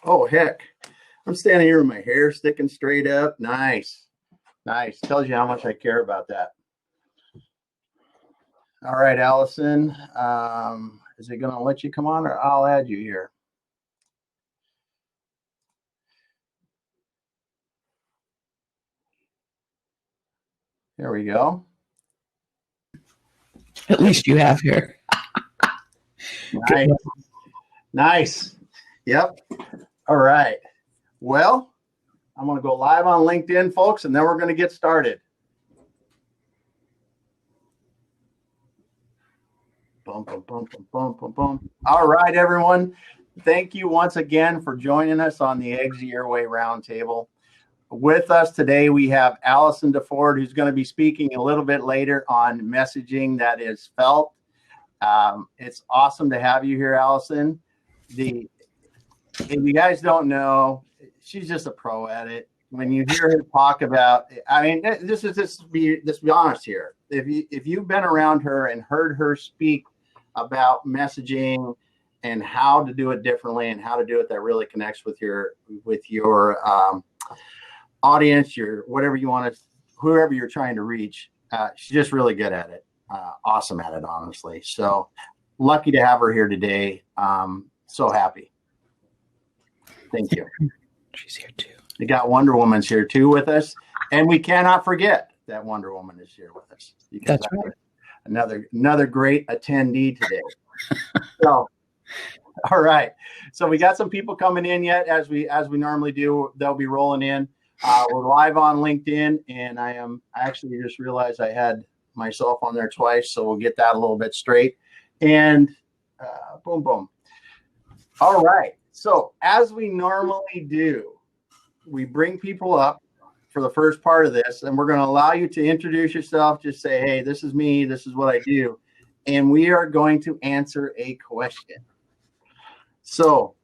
Oh, heck. I'm standing here with my hair sticking straight up. Nice. Nice. Tells you how much I care about that. All right, Allison. Is it going to let you come on, or I'll add you here? There we go. At least you have here. Nice. Nice. Yep. All right. Well, I'm going to go live on LinkedIn, folks, and then we're going to get started. Boom, boom, boom, boom, boom, boom, boom. All right, everyone. Thank you once again for joining us on the Exit Your Way Roundtable. With us today, we have Allison DeFord, who's going to be speaking a little bit later on messaging that is felt. It's awesome to have you here, Allison. If you guys don't know, she's just a pro at it. When you hear her talk about, I mean, let's be honest here. If you've been around her and heard her speak about messaging and how to do it differently and how to do it that really connects with your audience, your whatever you want to, whoever you're trying to reach, she's just really good at it. Awesome at it, honestly. So lucky to have her here today. So happy. Thank you. She's here too. We got Wonder Woman's here too with us, and we cannot forget that Wonder Woman is here with us. That's right. Another great attendee today. So, all right. So we got some people coming in yet, as we normally do. They'll be rolling in. We're live on LinkedIn, and I actually just realized I had myself on there twice, so we'll get that a little bit straight. And boom, boom. All right. So as we normally do, we bring people up for the first part of this, and we're going to allow you to introduce yourself. Just say, hey, this is me. This is what I do. And we are going to answer a question. So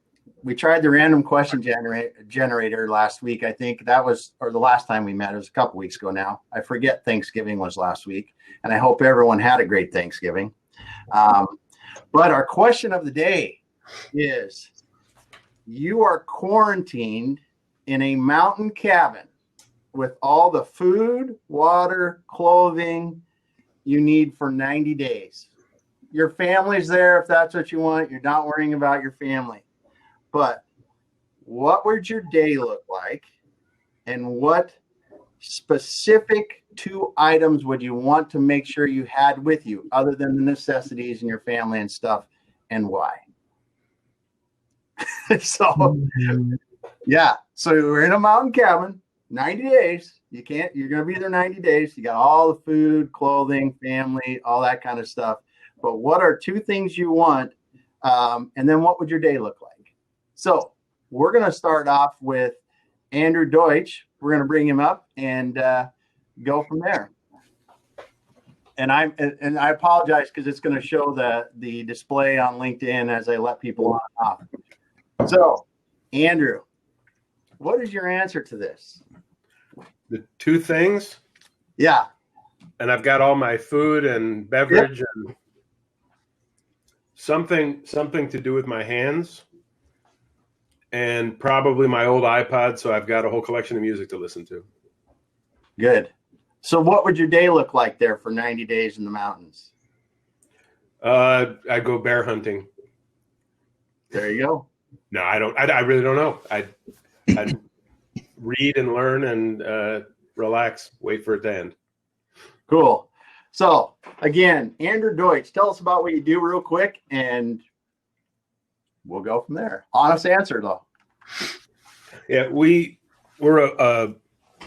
we tried the random question generator last week. I think that was, or the last time we met, it was a couple weeks ago now. I forget Thanksgiving was last week, and I hope everyone had a great Thanksgiving. But our question of the day is, you are quarantined in a mountain cabin with all the food, water, clothing you need for 90 days. Your family's there if that's what you want. You're not worrying about your family. But what would your day look like? And what specific 2 items would you want to make sure you had with you other than the necessities and your family and stuff, and why? So, yeah. So we're in a mountain cabin, 90 days. You're going to be there 90 days. You got all the food, clothing, family, all that kind of stuff. But what are 2 things you want? And then what would your day look like? So we're going to start off with Andrew Deutsch. We're going to bring him up and go from there. And I apologize because it's going to show the display on LinkedIn as I let people on and off. So, Andrew, what is your answer to this? The 2 things? Yeah. And I've got all my food and beverage and something to do with my hands, and probably my old iPod, so I've got a whole collection of music to listen to. Good. So what would your day look like there for 90 days in the mountains? I go bear hunting. There you go. No, I don't. I really don't know. I'd read and learn and relax, wait for it to end. Cool. So again, Andrew Deutsch, tell us about what you do real quick, and we'll go from there. Honest answer, though. Yeah, we're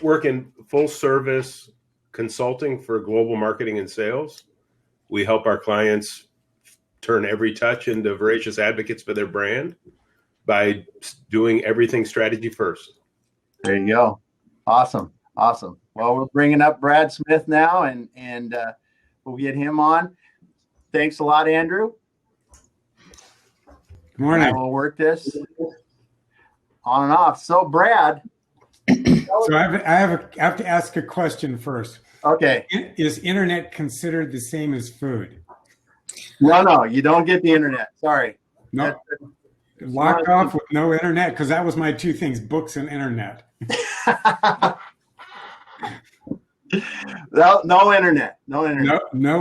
working full service consulting for global marketing and sales. We help our clients turn every touch into voracious advocates for their brand by doing everything strategy first. There you go. Awesome. Well, we're bringing up Brad Smith now, and we'll get him on. Thanks a lot, Andrew. Good morning. We'll work this on and off. So, Brad. So I have to ask a question first. Okay. Is internet considered the same as food? No, you don't get the internet. Sorry. No. locked off with no internet, because that was my two things: books and internet. No internet. No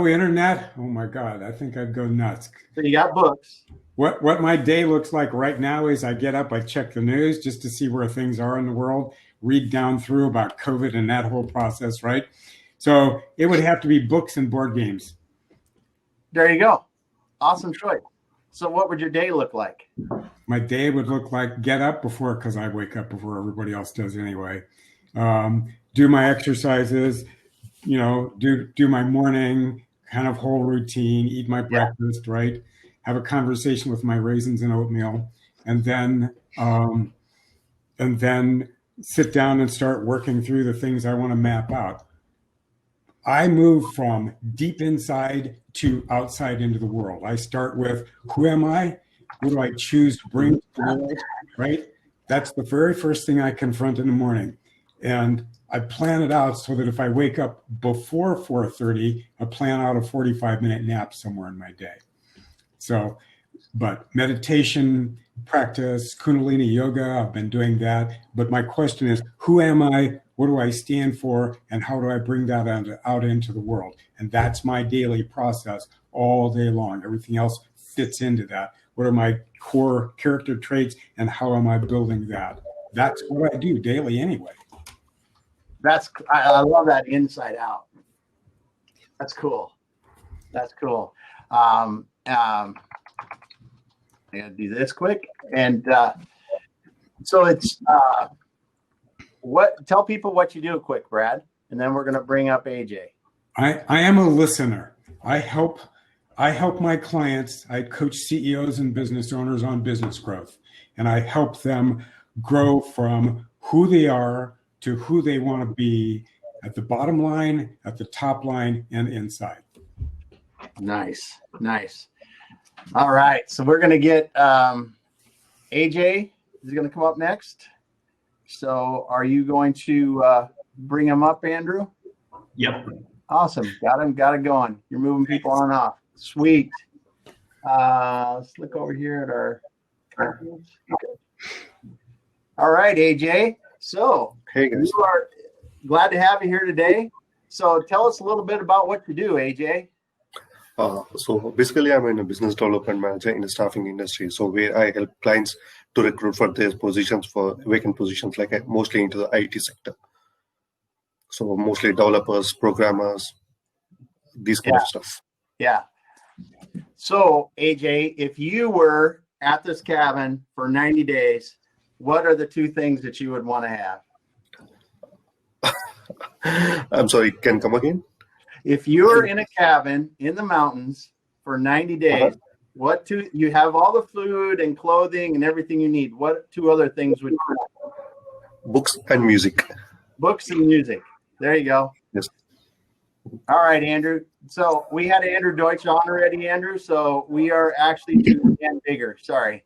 internet. Oh my God, I think I'd go nuts. So you got books. What my day looks like right now is I get up, I check the news just to see where things are in the world, read down through about COVID and that whole process, right? So it would have to be books and board games. There you go. Awesome choice. So what would your day look like? My day would look like get up before, because I wake up before everybody else does anyway. Do my exercises, do my morning kind of whole routine, eat my breakfast, right? Have a conversation with my raisins and oatmeal, and then sit down and start working through the things I want to map out. I move from deep inside to outside into the world. I start with, who am I? What do I choose to bring to the world, right? That's the very first thing I confront in the morning. And I plan it out so that if I wake up before 4:30, I plan out a 45-minute nap somewhere in my day. So, but meditation, practice, Kundalini yoga, I've been doing that. But my question is, who am I? What do I stand for? And how do I bring that out into the world? And that's my daily process all day long. Everything else fits into that. What are my core character traits and how am I building that? That's what I do daily anyway. I love that inside out. That's cool. I gotta do this quick. And so it's tell people what you do quick, Brad, and then we're gonna bring up AJ. I am a listener. I help my clients. I coach CEOs and business owners on business growth, and I help them grow from who they are to who they want to be at the bottom line, at the top line, and inside. Nice. All right, so we're gonna get AJ is gonna come up next. So are you going to bring him up, Andrew? Yep. Awesome. Got it going. You're moving people on and off. Sweet. Let's look over here at our. All right, AJ. So hey guys. You are glad to have you here today. So tell us a little bit about what you do, AJ. So basically, I'm a business development manager in the staffing industry. So where I help clients to recruit for their positions, for vacant positions, like mostly into the IT sector. So mostly developers, programmers, these kind of stuff. Yeah. So AJ, if you were at this cabin for 90 days, what are the two things that you would want to have? I'm sorry, can you come again? If you're in a cabin in the mountains for 90 days, you have all the food and clothing and everything you need. What two other things would you have? Books and music. Books and music. There you go. Yes. All right, Andrew. So we had Andrew Deutsch on already, Andrew. So we are actually doing again bigger. Sorry.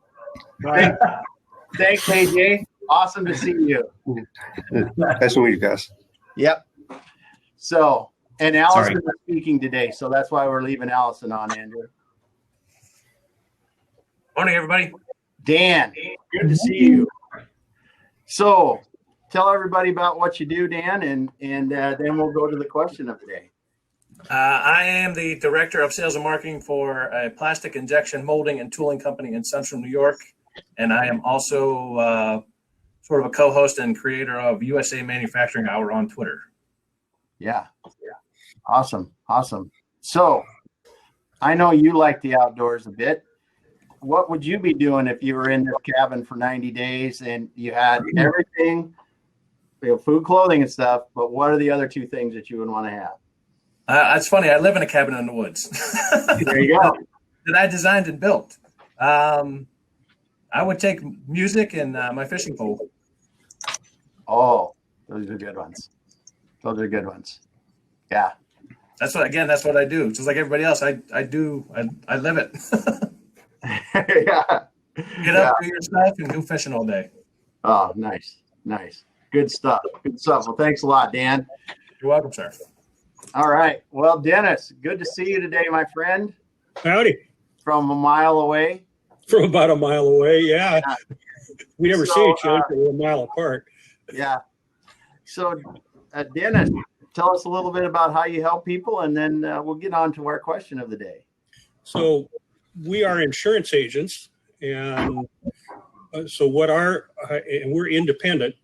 Thanks, AJ. Awesome to see you. Nice to meet you guys. Yep. So, and Allison is speaking today, so that's why we're leaving Allison on, Andrew. Morning, everybody. Dan, good to see you. So, tell everybody about what you do, Dan, and then we'll go to the question of the day. I am the Director of Sales and Marketing for a plastic injection molding and tooling company in Central New York. And I am also sort of a co-host and creator of USA Manufacturing Hour on Twitter. Yeah. Awesome. So I know you like the outdoors a bit. What would you be doing if you were in this cabin for 90 days and you had everything, food, clothing and stuff, but what are the other two things that you would want to have? It's funny. I live in a cabin in the woods. There you go. That I designed and built. I would take music and my fishing pole. Oh, those are good ones. Yeah. That's what I do. Just like everybody else, I live it. Yeah. Get up, do your stuff, and go fishing all day. Oh, nice. Good stuff. Well, thanks a lot, Dan. You're welcome, sir. All right. Well, Dennis, good to see you today, my friend. Howdy. From a mile away. from about a mile away. Yeah. We never see each other. We're a mile apart. Yeah. So, Dennis, tell us a little bit about how you help people, and then we'll get on to our question of the day. So we are insurance agents, and so and we're independent,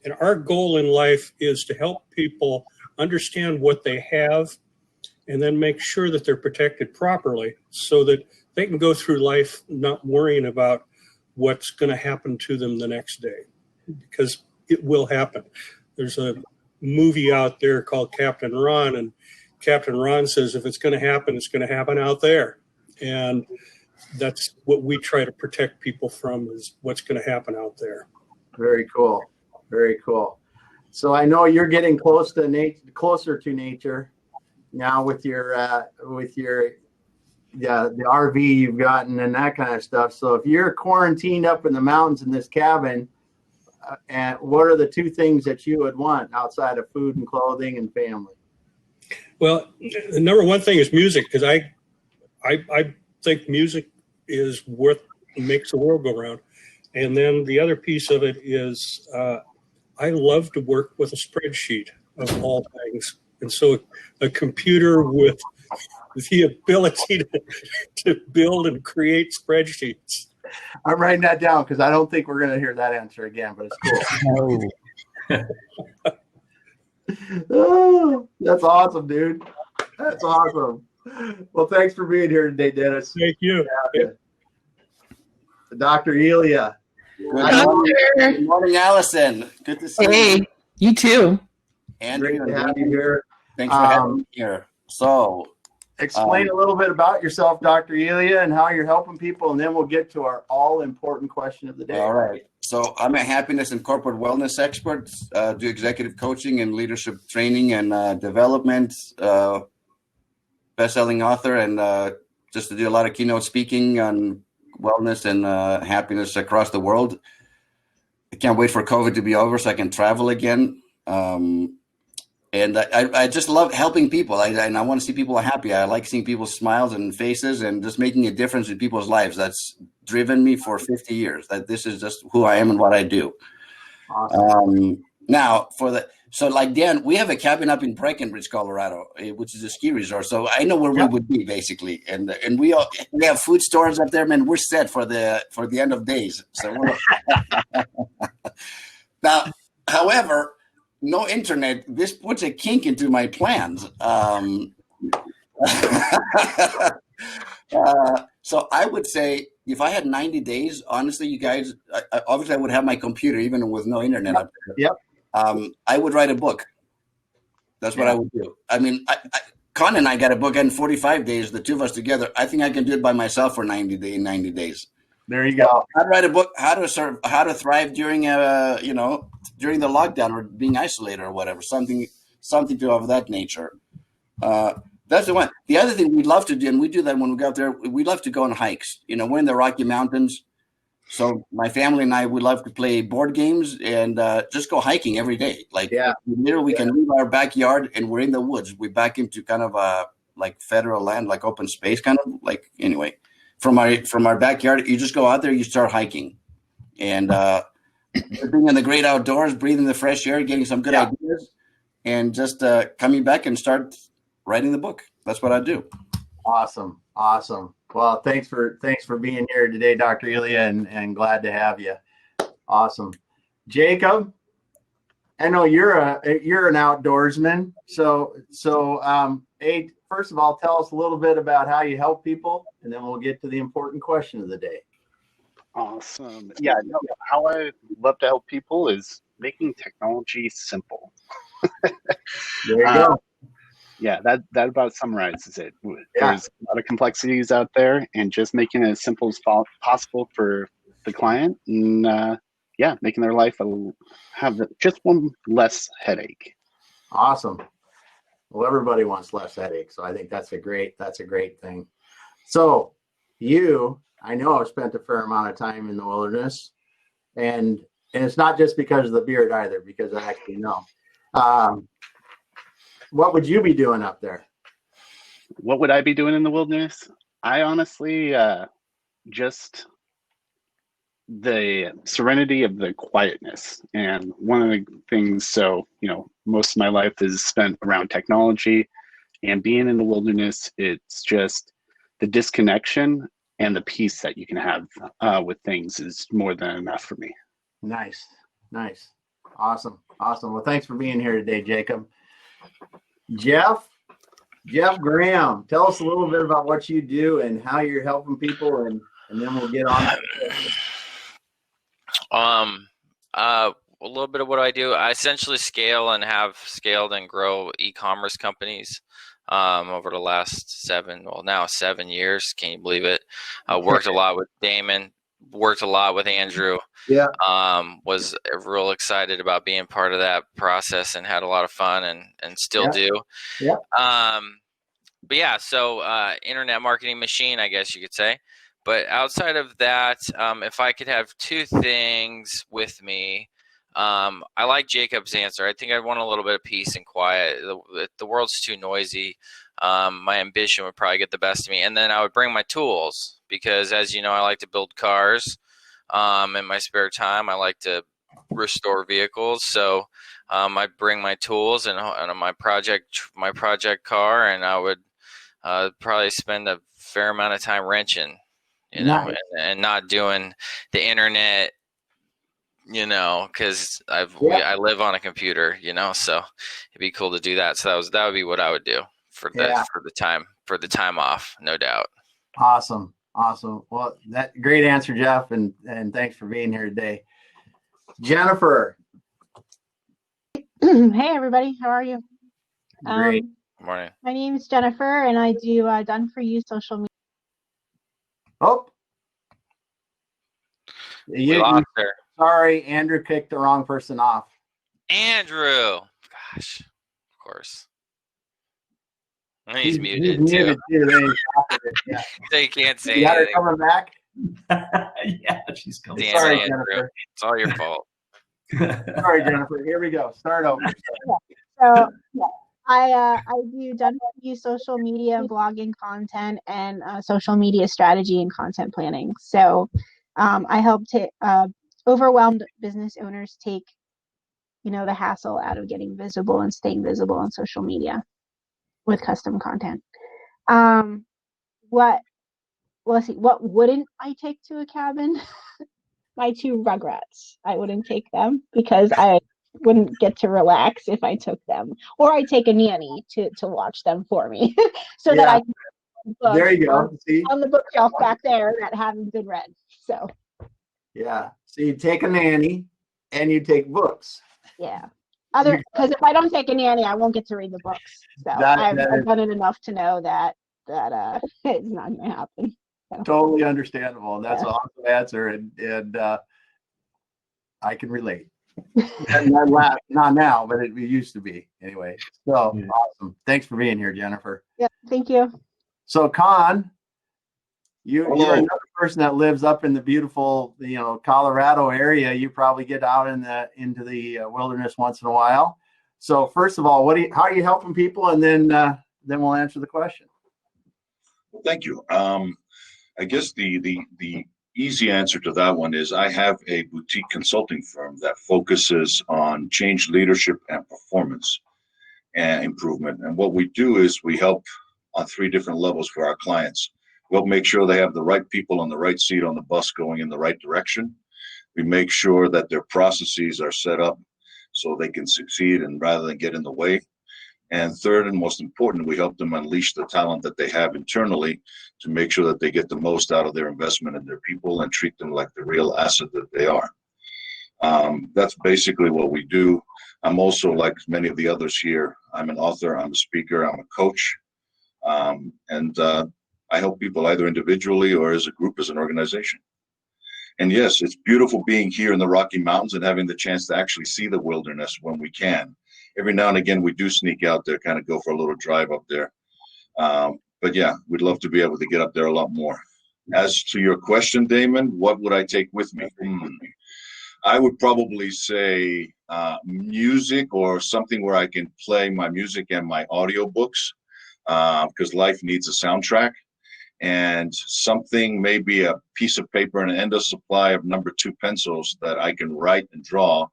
and our goal in life is to help people understand what they have and then make sure that they're protected properly so that they can go through life not worrying about what's going to happen to them the next day, because it will happen. There's a movie out there called Captain Ron, and Captain Ron says if it's going to happen, it's going to happen out there. And that's what we try to protect people from, is what's going to happen out there. Very cool. Very cool. So I know you're getting closer to nature now with your the RV you've gotten and that kind of stuff. So if you're quarantined up in the mountains in this cabin, and what are the two things that you would want outside of food and clothing and family? Well, the number one thing is music, because I think music is what makes the world go round. And then the other piece of it is I love to work with a spreadsheet of all things. And so a computer with the ability to build and create spreadsheets. I'm writing that down because I don't think we're going to hear that answer again, but it's cool. Oh, that's awesome, dude. That's awesome. Well, thanks for being here today, Dennis. Thank you. Dr. Elia. Good morning, Allison. Good to see you. Hey, you too. Great to have you here. Thanks for having me here. So, explain a little bit about yourself, Dr. Elia, and how you're helping people, and then we'll get to our all-important question of the day. All right. So I'm a happiness and corporate wellness expert, do executive coaching and leadership training and development, best-selling author, and just to do a lot of keynote speaking on wellness and happiness across the world. I can't wait for COVID to be over so I can travel again. And I just love helping people. I want to see people happy. I like seeing people's smiles and faces and just making a difference in people's lives. That's driven me for 50 years. That this is just who I am and what I do. Awesome. Now, so like Dan, we have a cabin up in Breckenridge, Colorado, which is a ski resort. So I know where we would be basically, and we have food stores up there, man. We're set for the end of days. So now, however, no internet. This puts a kink into my plans. So I would say if I had 90 days, honestly, you guys, obviously I would have my computer even with no internet up there. Yep. I would write a book. That's what I would do. I mean, Con and I got a book in 45 days, the two of us together. I think I can do it by myself for 90 days. There you go. I'd write a book, how to thrive during during the lockdown or being isolated or whatever, something of that nature. That's the one. The other thing we'd love to do, and we do that when we go out there, we love to go on hikes. We're in the Rocky Mountains. So my family and I would love to play board games and just go hiking every day. We can leave our backyard and we're in the woods. We back into kind of like federal land, like open space, kind of like, anyway. From our backyard, you just go out there, you start hiking, and being in the great outdoors, breathing the fresh air, getting some good ideas, and just coming back and start writing the book. That's what I do. Awesome. Well, thanks for being here today, Dr. Elia, and glad to have you. Awesome, Jacob. I know you're an outdoorsman, so first of all, tell us a little bit about how you help people, and then we'll get to the important question of the day. Awesome. Yeah, how I love to help people is making technology simple. There you go. Yeah, that about summarizes it. There's a lot of complexities out there, and just making it as simple as possible for the client, and making their life have just one less headache. Awesome. Well, everybody wants less headaches, so I think that's a great thing. So I know I've spent a fair amount of time in the wilderness, and it's not just because of the beard either, because I actually know. What would you be doing up there? What would I be doing in the wilderness? I honestly just the serenity of the quietness. And one of the things, so, most of my life is spent around technology, and being in the wilderness, it's just the disconnection and the peace that you can have with things is more than enough for me. Nice. Awesome. Well, thanks for being here today, Jacob. Jeff Graham, tell us a little bit about what you do and how you're helping people, and then we'll get on. A little bit of what I do. I essentially scale and have scaled and grow e-commerce companies over the last 7 years. Can you believe it? Worked a lot with Damon, worked a lot with Andrew. Yeah. Was real excited about being part of that process and had a lot of fun and still do. Yeah. But yeah, so internet marketing machine, I guess you could say. But outside of that, if I could have 2 things with me, I like Jacob's answer. I think I want a little bit of peace and quiet. The world's too noisy. My ambition would probably get the best of me. And then I would bring my tools because, as you know, I like to build cars. In my spare time, I like to restore vehicles. So I'd bring my tools and my project car, and I would probably spend a fair amount of time wrenching, Nice. and not doing the internet, because I live on a computer, so it'd be cool to do that. So that would be what I would do for the time off, no doubt. Awesome. Well, that great answer, Jeff, and thanks for being here today. Jennifer. Hey everybody, how are you? Great. Morning. My name is Jennifer, and I do Done For You social media. Oh, We lost her. Sorry, Andrew kicked the wrong person off. Andrew. Gosh, of course. He's muted too. Yeah. So you can't say You got her anything. coming back? Yeah, she's coming. Damn Sorry, it, Andrew. Jennifer. It's all your fault. Sorry, Jennifer. Here we go. Start over. So I do Done For You social media, blogging content, and social media strategy and content planning. So I help overwhelmed business owners take, the hassle out of getting visible and staying visible on social media with custom content. What wouldn't I take to a cabin? My 2 Rugrats. I wouldn't take them because I wouldn't get to relax if I took them, or I take a nanny to watch them for me, so that I can books there you go. See? on the bookshelf back there that haven't been read. So yeah, so you take a nanny and you take books. yeah, because if I don't take a nanny, I won't get to read the books. So I've done it enough to know that it's not going to happen. So. Totally understandable, and that's an awesome answer, and I can relate. And not now, but it used to be anyway. So awesome! Thanks for being here, Jennifer. Yeah, thank you. So Con, you're another person that lives up in the beautiful, Colorado area. You probably get out into the wilderness once in a while. So first of all, how are you helping people, and then we'll answer the question. Well, thank you. I guess the easy answer to that one is I have a boutique consulting firm that focuses on change leadership and performance and improvement. And what we do is we help on 3 different levels for our clients. We'll make sure they have the right people on the right seat on the bus going in the right direction. We make sure that their processes are set up so they can succeed and rather than get in the way. And third and most important, we help them unleash the talent that they have internally to make sure that they get the most out of their investment in their people and treat them like the real asset that they are. That's basically what we do. I'm also, like many of the others here, I'm an author, I'm a speaker, I'm a coach. And I help people either individually or as a group, as an organization. And yes, it's beautiful being here in the Rocky Mountains and having the chance to actually see the wilderness when we can. Every now and again, we do sneak out there, kind of go for a little drive up there. But yeah, we'd love to be able to get up there a lot more. As to your question, Damon, what would I take with me? I would probably say music, or something where I can play my music and my audiobooks, because life needs a soundtrack. and something, maybe a piece of paper and an endless supply of number 2 pencils that I can write and draw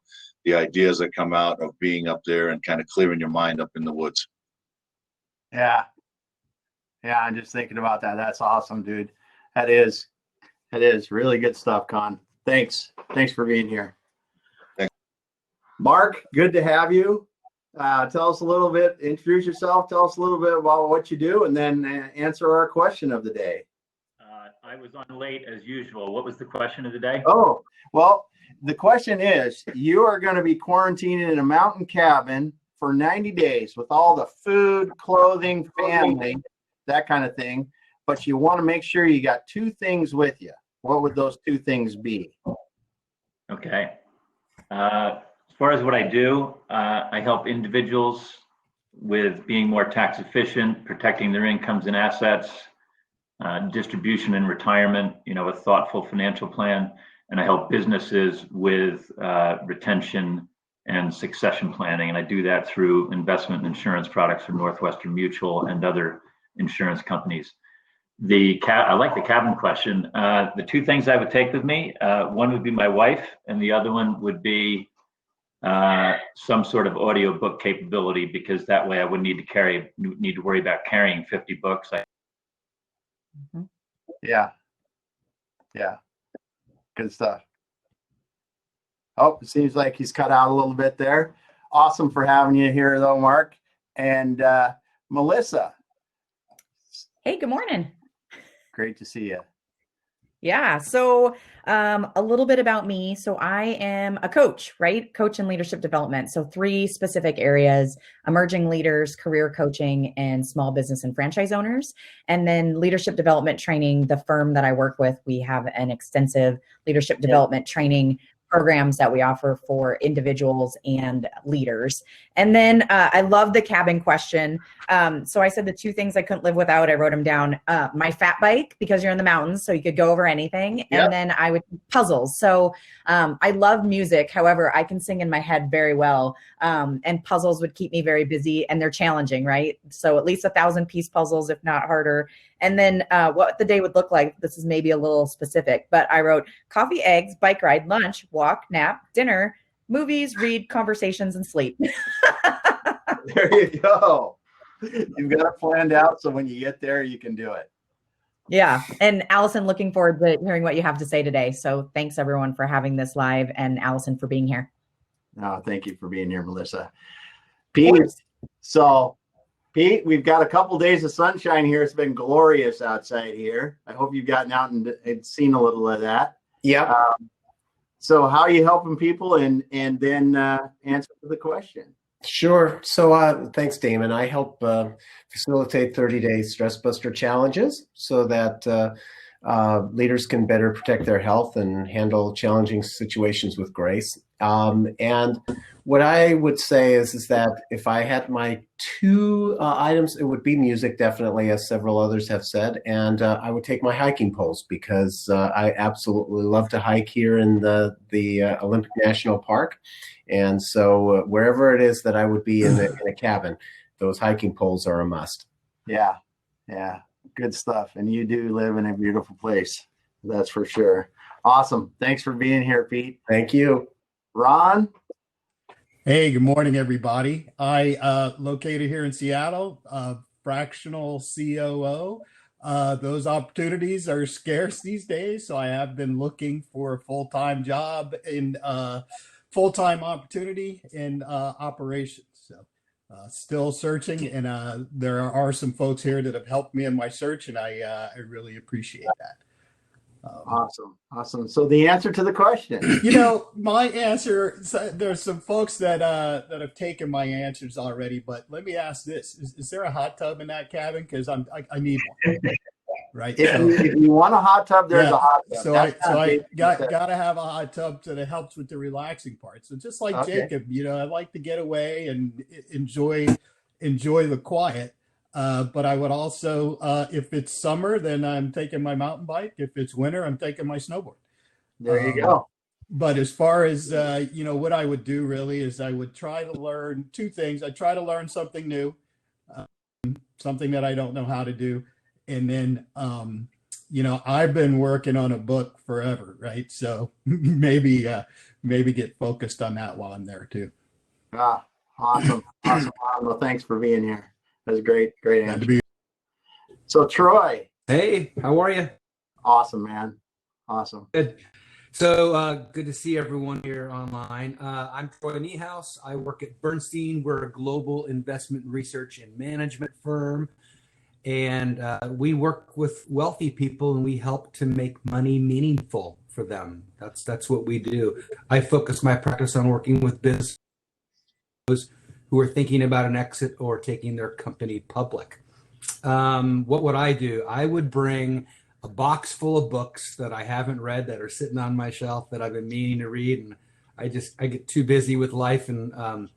the ideas that come out of being up there and kind of clearing your mind up in the woods. Yeah. Yeah, I'm just thinking about that. That's awesome, dude. That is really good stuff, Con. Thanks for being here. Thanks. Mark, good to have you. Tell us a little bit, introduce yourself, tell us a little bit about what you do, and then answer our question of the day. I was on late as usual. What was the question of the day? Oh, well, the question is, you are going to be quarantined in a mountain cabin for 90 days with all the food, clothing, family, that kind of thing, but you want to make sure you got 2 things with you. What would those 2 things be? Okay. As far as what I do, I help individuals with being more tax efficient, protecting their incomes and assets, distribution and retirement, a thoughtful financial plan. And I help businesses with retention and succession planning. And I do that through investment and insurance products for Northwestern Mutual and other insurance companies. I like the cabin question. The 2 things I would take with me, one would be my wife, and the other one would be some sort of audio book capability, because that way I wouldn't need to worry about carrying 50 books. Yeah. Good stuff. Oh, it seems like he's cut out a little bit there. Awesome for having you here, though, Mark. And Melissa. Hey, good morning. Great to see you. Yeah. So a little bit about me. So I am a coach, right? Coach in leadership development. So 3 specific areas: emerging leaders, career coaching, and small business and franchise owners. And then leadership development training. The firm that I work with, we have an extensive leadership development training programs that we offer for individuals and leaders. And then I love the cabin question. So I said the 2 things I couldn't live without, I wrote them down. My fat bike, because you're in the mountains, so you could go over anything. Yep. And then I would puzzles. So I love music. However, I can sing in my head very well. And puzzles would keep me very busy, and they're challenging, right? So at least 1,000-piece puzzles, if not harder. And then what the day would look like. This is maybe a little specific, but I wrote coffee, eggs, bike ride, lunch, walk, nap, dinner, movies, read, conversations, and sleep. There you go. You've got it planned out, so when you get there, you can do it. Yeah. And Allison, looking forward to hearing what you have to say today. So thanks everyone for having this live, and Allison for being here. No, thank you for being here, Melissa. Pete, so Pete, we've got a couple days of sunshine here. It's been glorious outside here. I hope you've gotten out and seen a little of that. Yeah. So how are you helping people, and then answer the question? Sure. So thanks, Damon. I help facilitate 30-day stress buster challenges so that leaders can better protect their health and handle challenging situations with grace. And what I would say is that if I had my 2 items, it would be music, definitely, as several others have said. And I would take my hiking poles, because I absolutely love to hike here in the Olympic National Park. And so wherever it is that I would be in a cabin, those hiking poles are a must. Yeah. Good stuff. And you do live in a beautiful place. That's for sure. Awesome. Thanks for being here, Pete. Thank you. Ron? Hey, good morning, everybody. I located here in Seattle, fractional COO. Those opportunities are scarce these days, so I have been looking for a full-time job in full-time opportunity in operations. So still searching, and there are some folks here that have helped me in my search, and I really appreciate that. Awesome. So the answer to the question, my answer, there's some folks that have taken my answers already, but let me ask this: is there a hot tub in that cabin? Because I need one. Right. If you want a hot tub, there's a hot tub. So I got to have a hot tub that helps with the relaxing part. So just like Jacob, I like to get away and enjoy the quiet. But I would also, if it's summer, then I'm taking my mountain bike. If it's winter, I'm taking my snowboard. There you go. But as far as, what I would do really is I would try to learn 2 things. I try to learn something new, something that I don't know how to do. And then, I've been working on a book forever, right? So maybe get focused on that while I'm there too. Ah, awesome. Well, thanks for being here. That's a great answer. So Troy. Hey, how are you? Awesome, man. Awesome. Good. So good to see everyone here online. I'm Troy Niehaus. I work at Bernstein. We're a global investment research and management firm. And we work with wealthy people and we help to make money meaningful for them. That's what we do. I focus my practice on working with businesses who are thinking about an exit or taking their company public. What would I do? I would bring a box full of books that I haven't read that are sitting on my shelf that I've been meaning to read. And I get too busy with life, and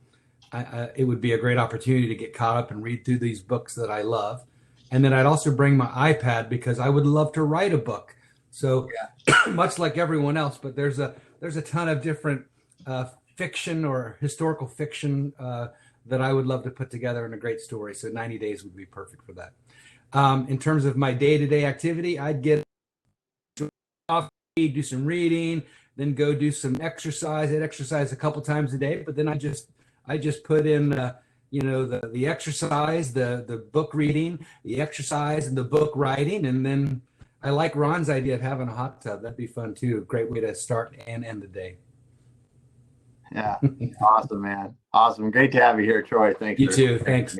it would be a great opportunity to get caught up and read through these books that I love. And then I'd also bring my iPad because I would love to write a book. So much like everyone else, but there's a ton of different fiction or historical fiction that I would love to put together in a great story. So 90 days would be perfect for that. In terms of my day-to-day activity, I'd get off, do some reading, then go do some exercise. I'd exercise a couple times a day, but then I just put in the exercise, the book reading, the exercise, and the book writing. And then I like Ron's idea of having a hot tub. That'd be fun too. Great way to start and end the day. Yeah. Awesome, man. Awesome. Great to have you here, Troy. Thanks. You too. Thanks.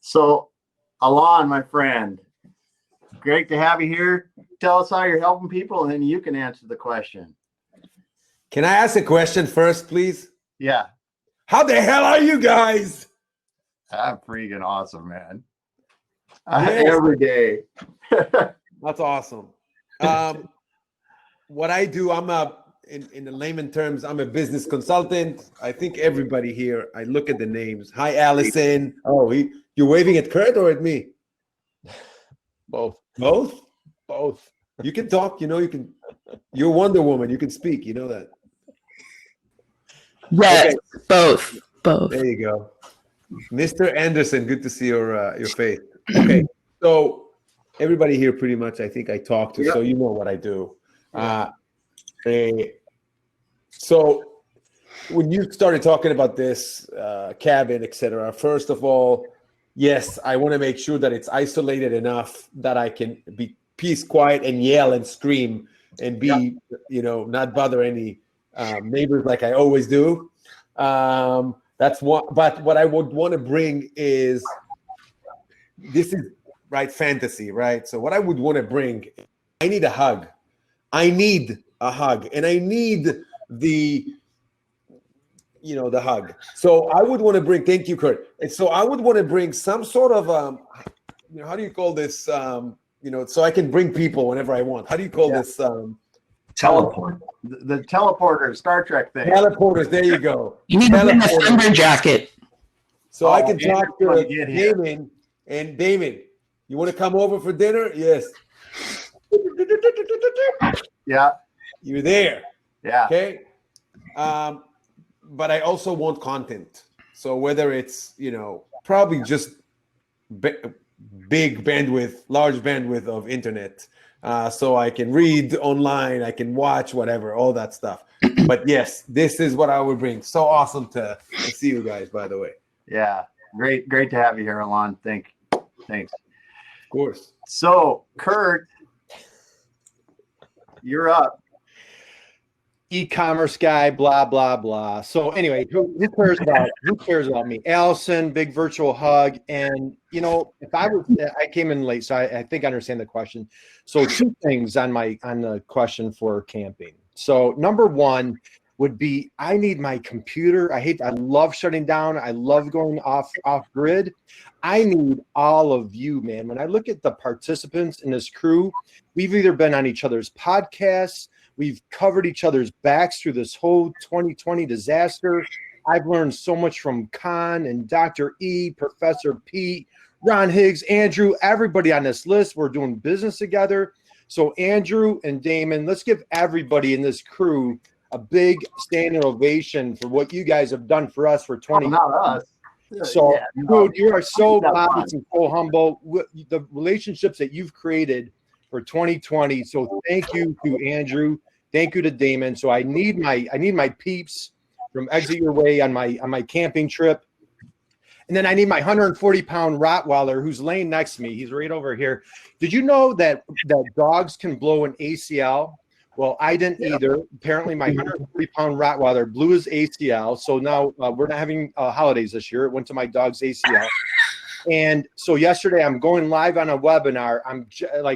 So, Alon, my friend, great to have you here. Tell us how you're helping people, and then you can answer the question. Can I ask a question first, please? Yeah. How the hell are you guys? I'm freaking awesome, man. Every day. That's awesome. What I do, in the layman terms, I'm a business consultant. I think everybody here, I look at the names. Hi, Allison. Oh, you're waving at Kurt or at me? Both. Both? Both. You can talk, you're Wonder Woman. You can speak, you know that. Yes, okay. both. There you go. Mr. Anderson, good to see your face. Okay, so everybody here pretty much, I think I talked to, so you know what I do. So when you started talking about this cabin, etc., first of all, yes, I want to make sure that it's isolated enough that I can be peace, quiet, and yell and scream and be, not bother any neighbors like I always do. That's what. But what I would want to bring is, this is right fantasy, right? So what I would want to bring, I need a hug. I need a hug, and I need the hug. So I would want to bring. Thank you, Kurt. And so I would want to bring some sort of how do you call this? So I can bring people whenever I want. How do you call this? Teleport. The teleporter, Star Trek thing. Teleporters. There you go. You need to bring a thunder jacket. So I can talk to Damon. And Damon, you want to come over for dinner? Yes. Yeah. You're there. Yeah. Okay. But I also want content. So whether it's, probably just big bandwidth, large bandwidth of internet. So I can read online, I can watch whatever, all that stuff. But yes, this is what I would bring. So awesome to see you guys, by the way. Yeah. Great to have you here, Alon. Thanks. Of course. So, Kurt, you're up. E-commerce guy, blah blah blah. So anyway, who cares about me? Allison, big virtual hug. And if I came in late, so I think I understand the question. So two things on the question for camping. So number one would be, I need my computer. I love shutting down. I love going off grid. I need all of you, man. When I look at the participants in this crew, we've either been on each other's podcasts, we've covered each other's backs through this whole 2020 disaster. I've learned so much from Con and Dr. E, Professor Pete, Ron Higgs, Andrew, everybody on this list. We're doing business together. So Andrew and Damon, let's give everybody in this crew a big standing ovation for what you guys have done for us for 2020. Not us. So, Yeah, no, dude, you are so that's fun. modest and so humble. The relationships that you've created for 2020. So, thank you to Andrew. Thank you to Damon. So, I need my peeps from Exit Your Way on my camping trip. And then I need my 140-pound Rottweiler who's laying next to me. He's right over here. Did you know that dogs can blow an ACL? Well, I didn't either. Apparently, my 140-pound Rottweiler blew his ACL. So now we're not having holidays this year. It went to my dog's ACL. And so yesterday, I'm going live on a webinar.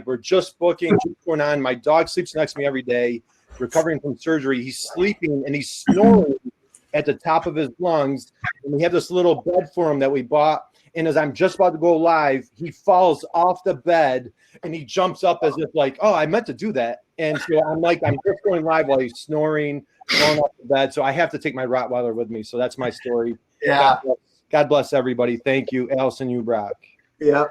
We're just booking, just going on. My dog sleeps next to me every day, recovering from surgery. He's sleeping and he's snoring at the top of his lungs. And we have this little bed for him that we bought. And as I'm just about to go live, he falls off the bed and he jumps up as if like, oh, I meant to do that. And so I'm just going live while he's snoring, falling off the bed. So I have to take my Rottweiler with me. So that's my story. Yeah. God bless everybody. Thank you, Allison, you Brock. Yeah.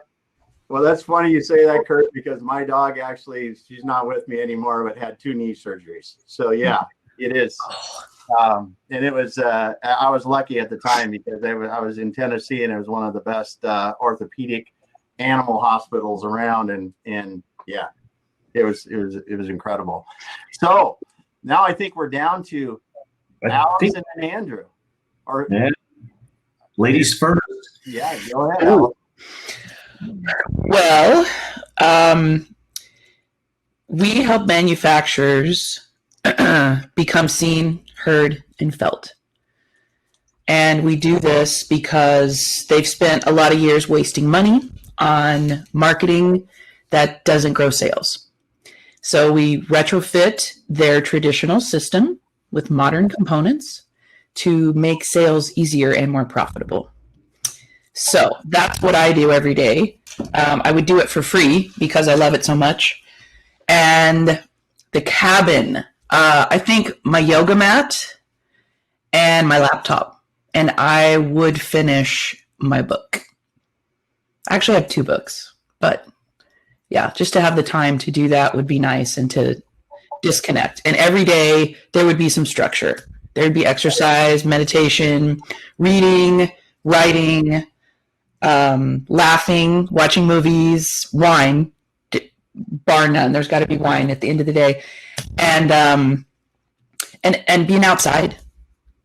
Well, that's funny you say that, Kurt, because my dog actually, she's not with me anymore, but had 2 knee surgeries. So yeah, it is. And it was, I was lucky at the time because I was in Tennessee and it was one of the best orthopedic animal hospitals around. And yeah, it was incredible. So now I think we're down to Allison and Andrew. Yeah. Ladies first. Yeah, go ahead, Allison. Well, we help manufacturers become seen, heard, and felt. And we do this because they've spent a lot of years wasting money on marketing that doesn't grow sales. So we retrofit their traditional system with modern components to make sales easier and more profitable. So that's what I do every day. I would do it for free because I love it so much. And the cabin, I think my yoga mat and my laptop, and I would finish my book. Actually, I have 2 books, but yeah, just to have the time to do that would be nice and to disconnect. And every day there would be some structure. There would be exercise, meditation, reading, writing, laughing, watching movies, wine, bar none. There's got to be wine at the end of the day, and being outside.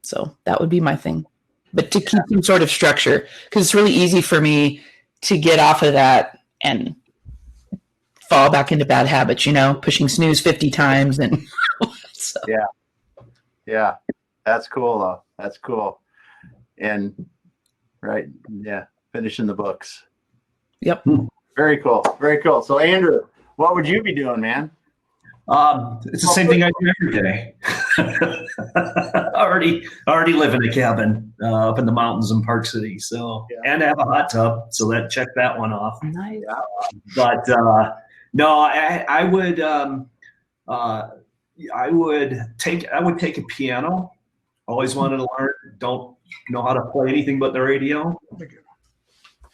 So that would be my thing. But to keep some sort of structure, because it's really easy for me to get off of that and fall back into bad habits. Pushing snooze 50 times and. So. Yeah, that's cool though. That's cool, and right, yeah. Finishing the books. Yep. Very cool. Very cool. So Andrew, what would you be doing, man? It's the same thing I do every day. already live in a cabin up in the mountains in Park City. So and I have a hot tub, so that checked that one off. Nice. But no, I would take a piano. Always wanted to learn. Don't know how to play anything but the radio.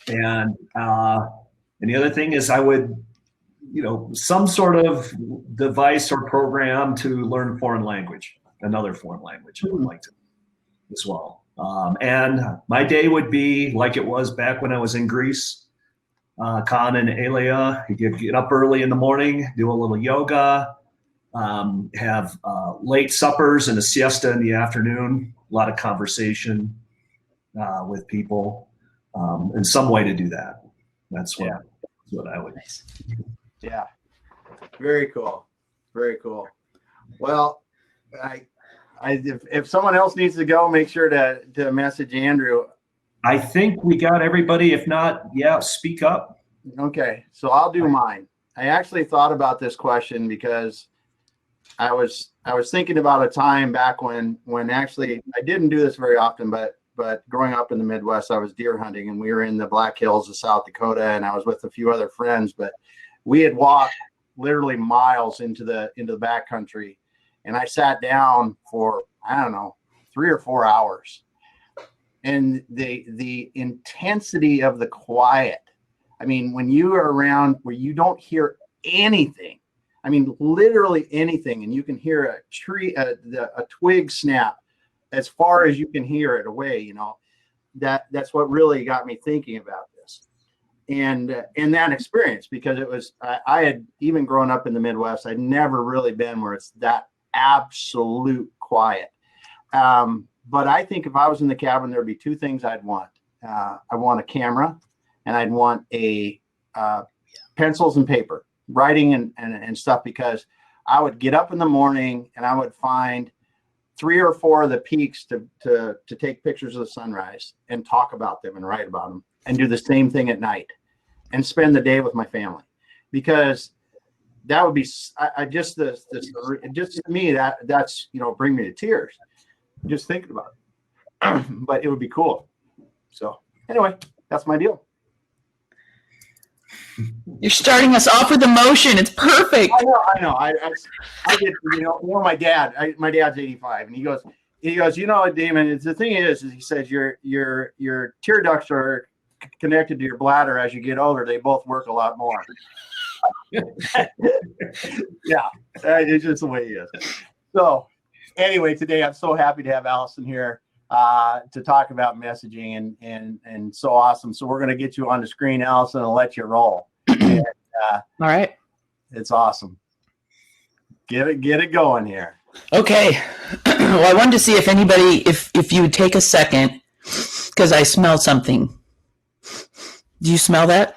And the other thing is I would, some sort of device or program to learn another foreign language I would like to as well. And my day would be like it was back when I was in Greece. Khan and Elia, you get up early in the morning, do a little yoga, have late suppers and a siesta in the afternoon, a lot of conversation with people. And some way to do that. That's what I would. Yeah. Very cool. Very cool. Well, if someone else needs to go, make sure to message Andrew. I think we got everybody. If not, speak up. Okay. So I'll do mine. I actually thought about this question because I was thinking about a time back when actually I didn't do this very often, but growing up in the Midwest, I was deer hunting, and we were in the Black Hills of South Dakota, and I was with a few other friends, but we had walked literally miles into the backcountry, and I sat down for, 3 or 4 hours. And the intensity of the quiet, when you are around where you don't hear anything, literally anything, and you can hear a twig snap as far as you can hear it away, that's what really got me thinking about this. And in that experience, because it was, I had even grown up in the Midwest, I'd never really been where it's that absolute quiet. But I think if I was in the cabin, there'd be two things I'd want. I want a camera, and I'd want a pencils and paper, writing and stuff, because I would get up in the morning and I would find 3 or 4 of the peaks to take pictures of the sunrise and talk about them and write about them, and do the same thing at night and spend the day with my family, because that would be, just to me, that's, bring me to tears just thinking about it. But it would be cool. So anyway, that's my deal. You're starting us off with emotion. It's perfect. I know. I get, my dad's 85, and he goes, Damon, the thing is he says your tear ducts are connected to your bladder. As you get older, they both work a lot more. Yeah, it's just the way he is. So anyway, today I'm so happy to have Allison here to talk about messaging, and so awesome. So we're going to get you on the screen, Allison, and let you roll. And, all right. It's awesome. Get it going here. Okay. Well, I wanted to see if anybody, if you would take a second, because I smell something. Do you smell that?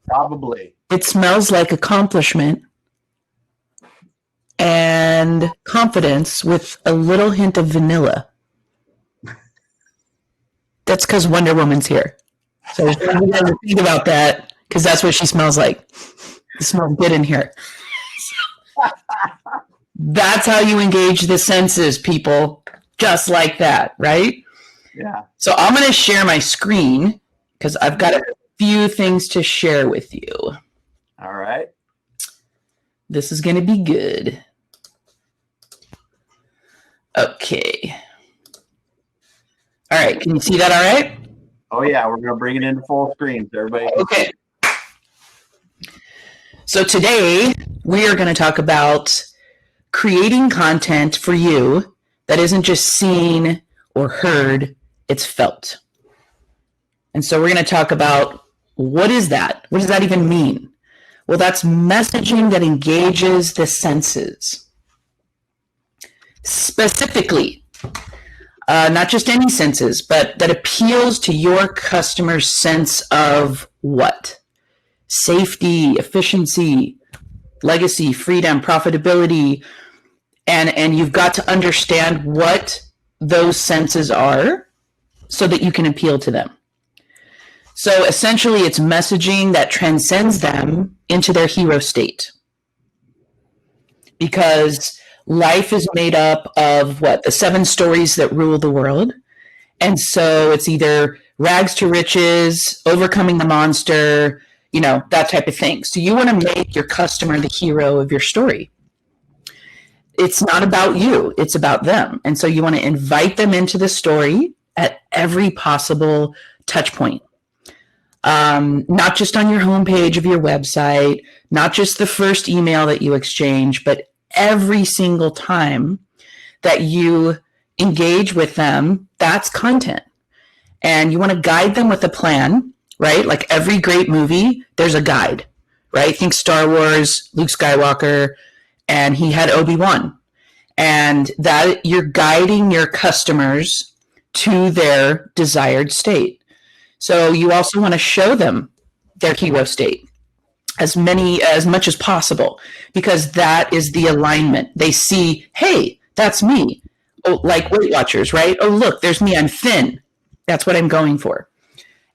Probably. It smells like accomplishment and confidence with a little hint of vanilla. That's because Wonder Woman's here. So I just want you guys to think about that, because that's what she smells like. It smells good in here. That's how you engage the senses, people. Just like that, right? Yeah. So I'm going to share my screen because I've got a few things to share with you. All right. This is going to be good. Okay. All right. Can you see that all right? Oh, yeah. We're going to bring it into full screen so everybody can okay. So today we are going to talk about creating content for you that isn't just seen or heard, it's felt. And so we're going to talk about, what is that? What does that even mean? Well, that's messaging that engages the senses. Specifically, not just any senses, but that appeals to your customer's sense of what? Safety, efficiency, legacy, freedom, profitability, and you've got to understand what those senses are so that you can appeal to them. So essentially, it's messaging that transcends them into their hero state. Because life is made up of what? The 7 stories that rule the world. And so it's either rags to riches, overcoming the monster, that type of thing. So you want to make your customer the hero of your story. It's not about you, it's about them. And so you want to invite them into the story at every possible touch point. Not just on your homepage of your website, not just the first email that you exchange, but every single time that you engage with them, that's content. And you want to guide them with a plan, right? Like every great movie, there's a guide, right? Think Star Wars, Luke Skywalker, and he had Obi-Wan. And that you're guiding your customers to their desired state. So you also want to show them their hero state as much as possible, because that is the alignment. They see, hey, that's me. Oh, like Weight Watchers, right? Oh, look, there's me. I'm thin. That's what I'm going for.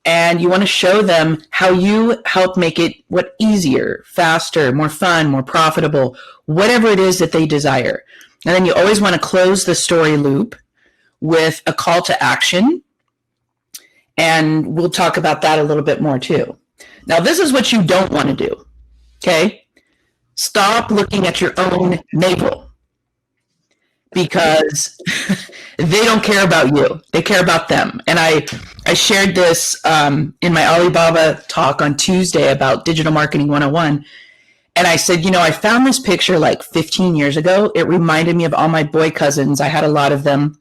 And you want to show them how you help make it easier, faster, more fun, more profitable, whatever it is that they desire. And then you always want to close the story loop with a call to action. And we'll talk about that a little bit more too. Now, this is what you don't want to do, okay? Stop looking at your own navel, because they don't care about you. They care about them. And I shared this in my Alibaba talk on Tuesday about Digital Marketing 101. And I said, I found this picture like 15 years ago. It reminded me of all my boy cousins. I had a lot of them.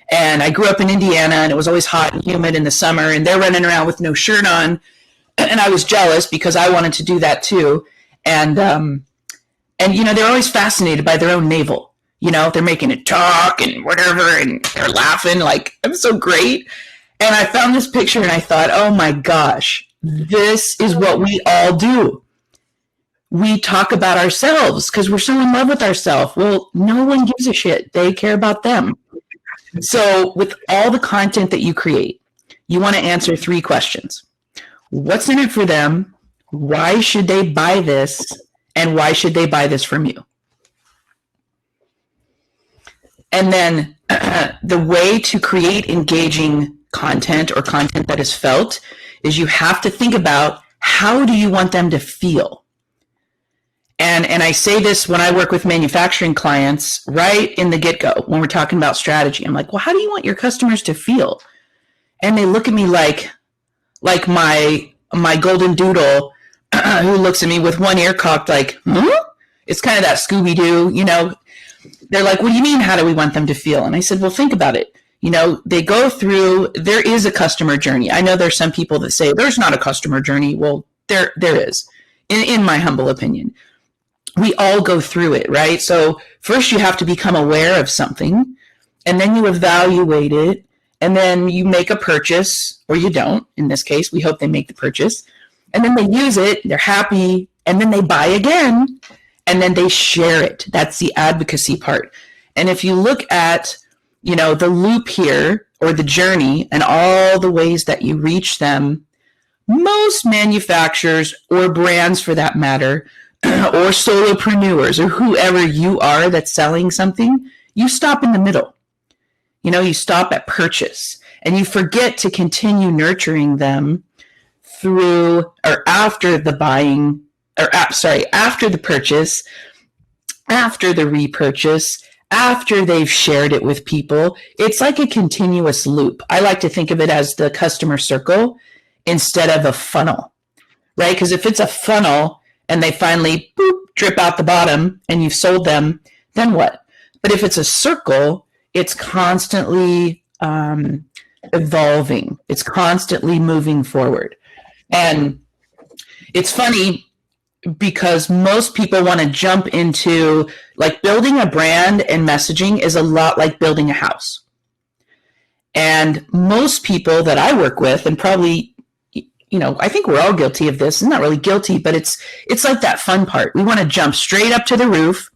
And I grew up in Indiana, and it was always hot and humid in the summer, and they're running around with no shirt on. And I was jealous because I wanted to do that too. And they're always fascinated by their own navel. They're making it talk and whatever, and they're laughing like, I'm so great. And I found this picture and I thought, oh my gosh, this is what we all do. We talk about ourselves because we're so in love with ourselves. Well, no one gives a shit. They care about them. So with all the content that you create, you want to answer 3 questions. What's in it for them? Why should they buy this? And why should they buy this from you? And then the way to create engaging content or content that is felt is you have to think about, how do you want them to feel? And I say this when I work with manufacturing clients right in the get-go when we're talking about strategy. I'm like, well, how do you want your customers to feel? And they look at me like my golden doodle who looks at me with one ear cocked like, huh? It's kind of that Scooby-Doo, They're like, what do you mean, how do we want them to feel? And I said, well, think about it. They go through, there is a customer journey. I know there's some people that say there's not a customer journey. Well, there is, in my humble opinion. We all go through it, right? So first you have to become aware of something, and then you evaluate it, and then you make a purchase, or you don't. In this case, we hope they make the purchase. And then they use it, they're happy, and then they buy again, and then they share it. That's the advocacy part. And if you look at, the loop here, or the journey, and all the ways that you reach them, most manufacturers, or brands for that matter, or solopreneurs, or whoever you are that's selling something, you stop in the middle. You stop at purchase, and you forget to continue nurturing them through or after the buying, after the purchase, after the repurchase, after they've shared it with people. It's like a continuous loop. I like to think of it as the customer circle instead of a funnel, right? Because if it's a funnel and they finally drip out the bottom and you've sold them, then what? But if it's a circle, it's constantly evolving. It's constantly moving forward. And it's funny because most people want to jump into, like, building a brand and messaging is a lot like building a house. And most people that I work with, and probably, I think we're all guilty of this. I'm not really guilty, but it's like that fun part. We want to jump straight up to the roof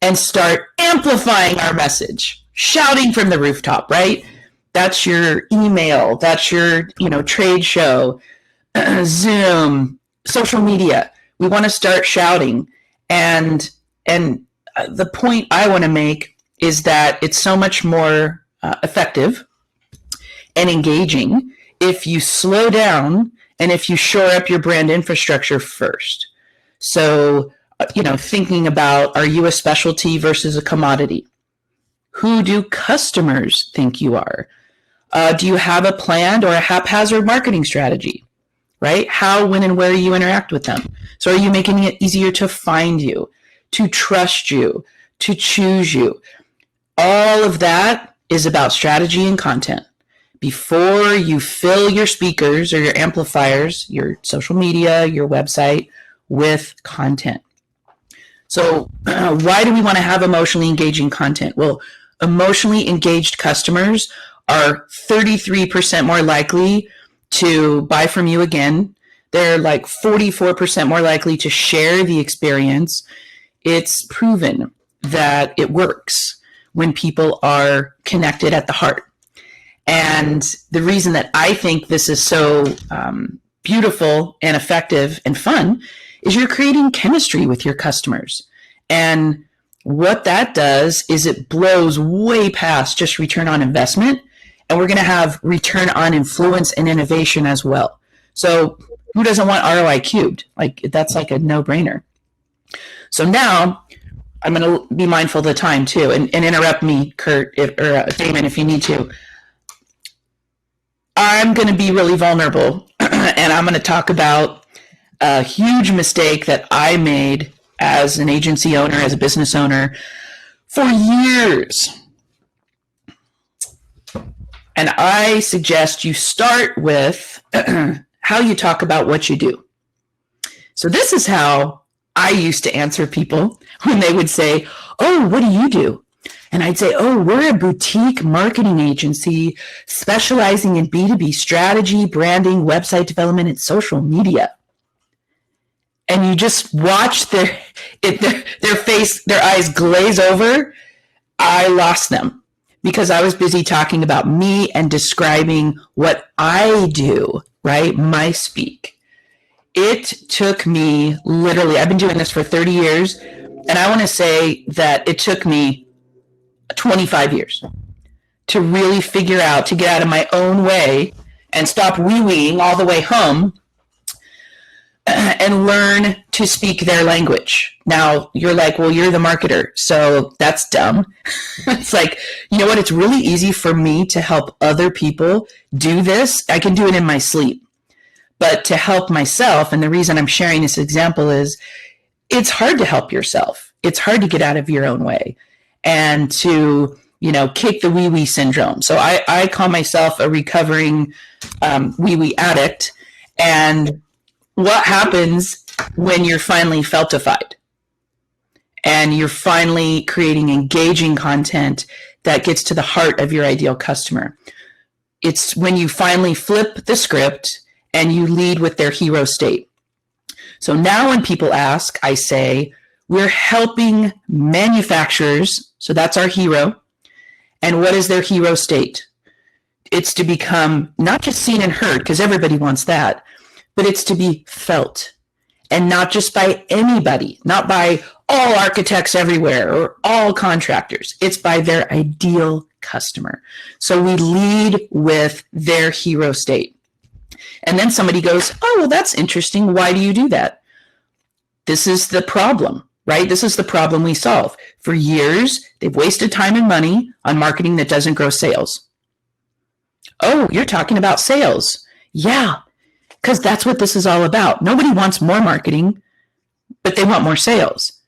and start amplifying our message, shouting from the rooftop, right? That's your email. That's your, trade show, Zoom, social media. We want to start shouting. And the point I want to make is that it's so much more effective and engaging if you slow down and if you shore up your brand infrastructure first. So, thinking about, are you a specialty versus a commodity? Who do customers think you are? Do you have a planned or a haphazard marketing strategy, right? How, when, and where you interact with them. So are you making it easier to find you, to trust you, to choose you? All of that is about strategy and content. Before you fill your speakers or your amplifiers, your social media, your website with content. So why do we want to have emotionally engaging content? Well, emotionally engaged customers are 33% more likely to buy from you again. They're like 44% more likely to share the experience. It's proven that it works when people are connected at the heart. And the reason that I think this is so beautiful and effective and fun is you're creating chemistry with your customers. And what that does is it blows way past just return on investment. And we're going to have return on influence and innovation as well. So who doesn't want ROI cubed? Like, that's like a no-brainer. So now I'm going to be mindful of the time too, and interrupt me, Kurt, or Damon, if you need to. I'm going to be really vulnerable, and I'm going to talk about a huge mistake that I made as an agency owner, as a business owner, for years. And I suggest you start with how you talk about what you do. So this is how I used to answer people when they would say, oh, what do you do? And I'd say, oh, we're a boutique marketing agency specializing in B2B strategy, branding, website development, and social media. And you just watch their face, their eyes glaze over. I lost them because I was busy talking about me and describing what I do, right? My speak. It took me literally, I've been doing this for 30 years, and I want to say that it took me 25 years to really figure out, to get out of my own way and stop wee-weeing all the way home and learn to speak their language. Now, you're like, well, you're the marketer, so that's dumb. It's like, you know what? It's really easy for me to help other people do this. I can do it in my sleep. But to help myself, and the reason I'm sharing this example is it's hard to help yourself. It's hard to get out of your own way and to, you know, kick the wee-wee syndrome. So I call myself a recovering wee-wee addict. And what happens when you're finally feltified and you're finally creating engaging content that gets to the heart of your ideal customer? It's when you finally flip the script and you lead with their hero state. So now when people ask, I say, we're helping manufacturers, so that's our hero. And what is their hero state? It's to become not just seen and heard, because everybody wants that, but it's to be felt. And not just by anybody, not by all architects everywhere or all contractors. It's by their ideal customer. So we lead with their hero state. And then somebody goes, oh, well, that's interesting. Why do you do that? This is the problem, right? This is the problem we solve. For years, they've wasted time and money on marketing that doesn't grow sales. Oh, you're talking about sales. Yeah, because that's what this is all about. Nobody wants more marketing, but they want more sales.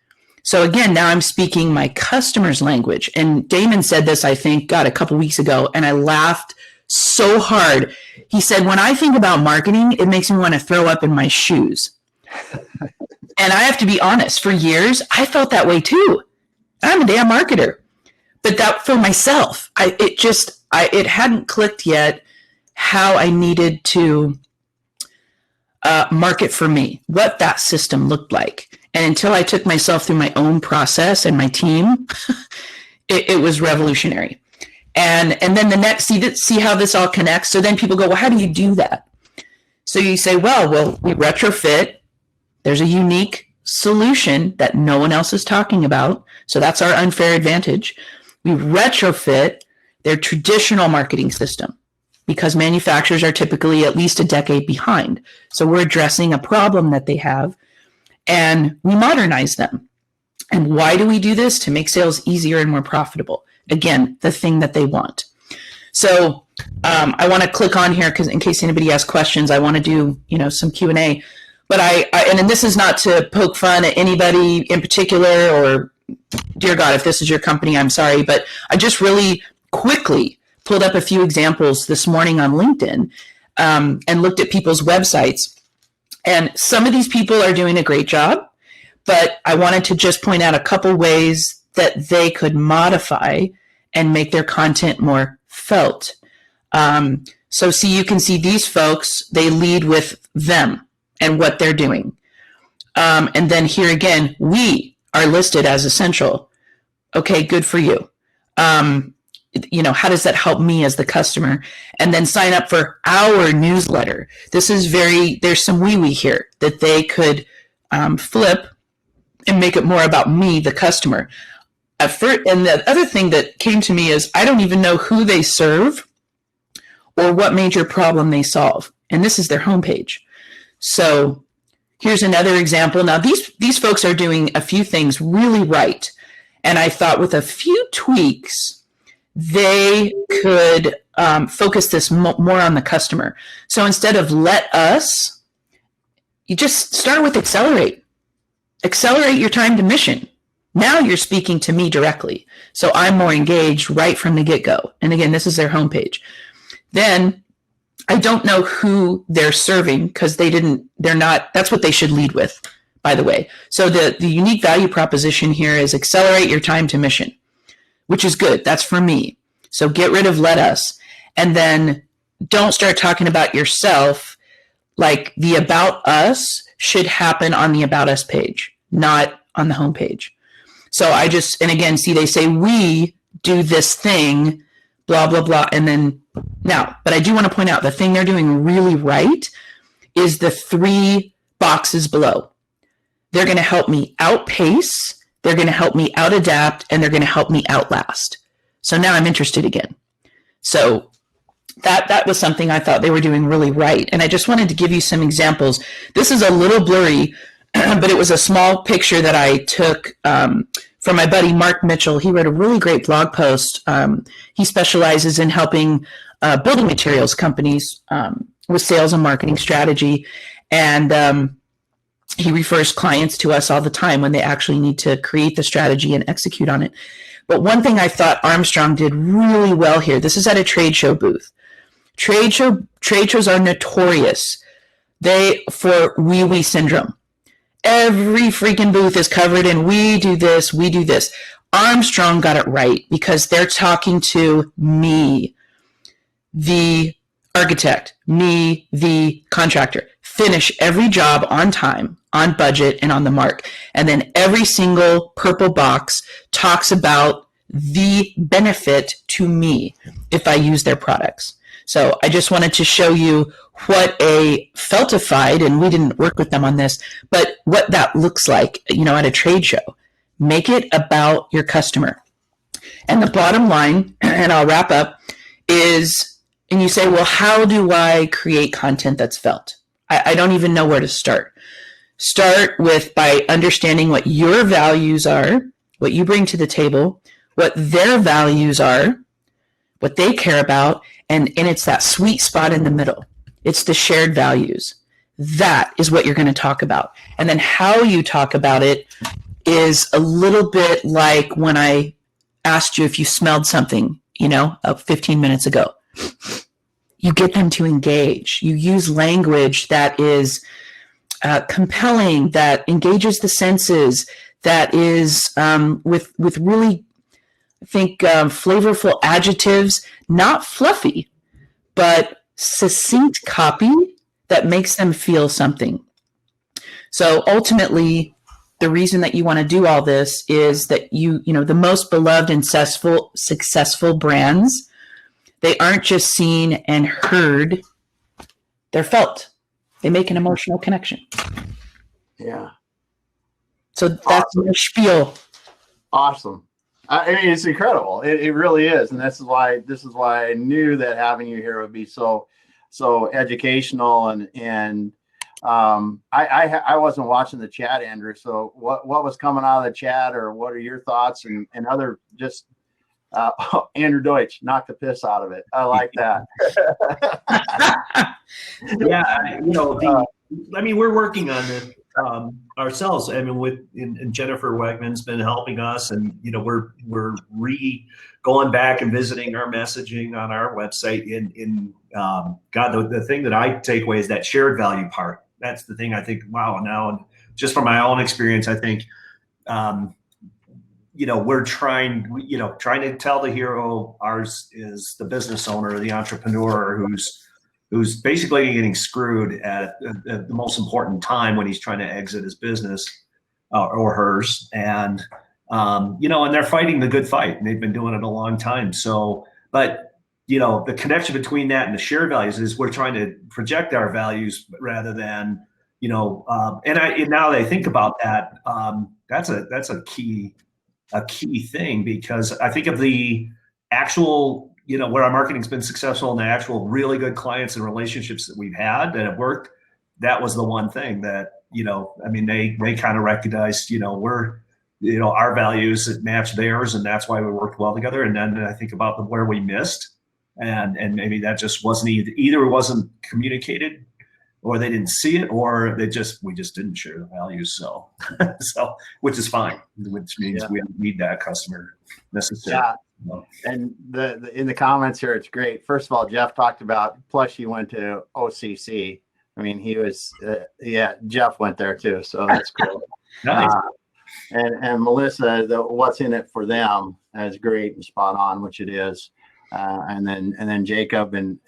So again, now I'm speaking my customer's language. And Damon said this, I think, God, a couple weeks ago, and I laughed so hard. He said, when I think about marketing, it makes me want to throw up in my shoes. And I have to be honest, for years, I felt that way too. I'm a damn marketer. But that for myself, it hadn't clicked yet how I needed to market for me, what that system looked like. And until I took myself through my own process and my team, it was revolutionary. And then the next, see how this all connects. So then people go, well, how do you do that? So you say, well, we retrofit. There's a unique solution that no one else is talking about. So that's our unfair advantage. We retrofit their traditional marketing system because manufacturers are typically at least a decade behind. So we're addressing a problem that they have and we modernize them. And why do we do this? To make sales easier and more profitable. Again, the thing that they want. So I want to click on here because in case anybody has questions, I want to do some Q&A. But and this is not to poke fun at anybody in particular, or dear God, if this is your company, I'm sorry. But I just really quickly pulled up a few examples this morning on LinkedIn and looked at people's websites. And some of these people are doing a great job, but I wanted to just point out a couple ways that they could modify and make their content more felt. So you can see these folks, they lead with them and what they're doing. And then here again, we are listed as essential. Okay, good for you. How does that help me as the customer? And then sign up for our newsletter. This is there's some wee-wee here that they could flip and make it more about me, the customer. And the other thing that came to me is I don't even know who they serve or what major problem they solve. And this is their homepage. So here's another example. Now, these folks are doing a few things really right. And I thought with a few tweaks, they could focus this more on the customer. So instead of let us, you just start with accelerate. Accelerate your time to mission. Now you're speaking to me directly. So I'm more engaged right from the get-go. And again, this is their homepage. then I don't know who they're serving because they're not, that's what they should lead with, by the way. So the unique value proposition here is accelerate your time to mission, which is good. That's for me. So get rid of let us, and then don't start talking about yourself. Like the about us should happen on the about us page, not on the homepage. So and again, see, they say we do this thing, blah, blah, blah. And then now, but I do want to point out the thing they're doing really right is the 3 boxes below. They're going to help me outpace, they're going to help me out adapt, and they're going to help me outlast. So now I'm interested again. So that was something I thought they were doing really right. And I just wanted to give you some examples. This is a little blurry, but it was a small picture that I took from my buddy Mark Mitchell. He wrote a really great blog post. He specializes in helping building materials companies with sales and marketing strategy. And he refers clients to us all the time when they actually need to create the strategy and execute on it. But one thing I thought Armstrong did really well here, this is at a trade show booth. Trade shows are notorious for wee syndrome. Every freaking booth is covered in we do this, we do this. Armstrong got it right because they're talking to me, the architect, me, the contractor. Finish every job on time, on budget, and on the mark. And then every single purple box talks about the benefit to me if I use their products. So I just wanted to show you what a feltified, and we didn't work with them on this, but what that looks like, at a trade show. Make it about your customer. And the bottom line, and I'll wrap up, is, and you say, well, how do I create content that's felt? I don't even know where to start. Start by understanding what your values are, what you bring to the table, what their values are, what they care about, and it's that sweet spot in the middle. It's the shared values. That is what you're going to talk about. And then how you talk about it is a little bit like when I asked you if you smelled something, 15 minutes ago. You get them to engage. You use language that is compelling, that engages the senses, that is with really, I think, flavorful adjectives, not fluffy, but succinct copy that makes them feel something. So ultimately, the reason that you want to do all this is that the most beloved and successful brands, they aren't just seen and heard, they're felt. They make an emotional connection. Yeah. So that's my spiel. Awesome. I mean, it's incredible. It really is. And this is why I knew that having you here would be so educational. And I wasn't watching the chat, Andrew. So what was coming out of the chat, or what are your thoughts and other just Andrew Deutsch knocked the piss out of it. I like that. Yeah, we're working on this ourselves. I mean, and Jennifer Wegman's been helping us, and we're going back and visiting our messaging on our website. The thing that I take away is that shared value part. That's the thing I think. Wow, now just from my own experience, I think. We're trying to tell the hero ours is the business owner, the entrepreneur who's basically getting screwed at the most important time when he's trying to exit his business or hers. And, and they're fighting the good fight, and they've been doing it a long time. So, but, the connection between that and the shared values is we're trying to project our values rather than, now that I think about that, that's a key thing, because I think of the actual, where our marketing's been successful and the actual really good clients and relationships that we've had that have worked, that was the one thing that, they kind of recognized, we're, our values that match theirs, and that's why we worked well together. And then I think about where we missed, and maybe that just wasn't either it wasn't communicated, or they didn't see it, or we just didn't share the values. So, which is fine, which means we don't need that customer necessarily. And in the comments here, it's great. First of all, Jeff talked about, plus he went to OCC. I mean, he was, Jeff went there too. So that's cool. Nice. And Melissa, what's in it for them is great and spot on, which it is. And then Jacob and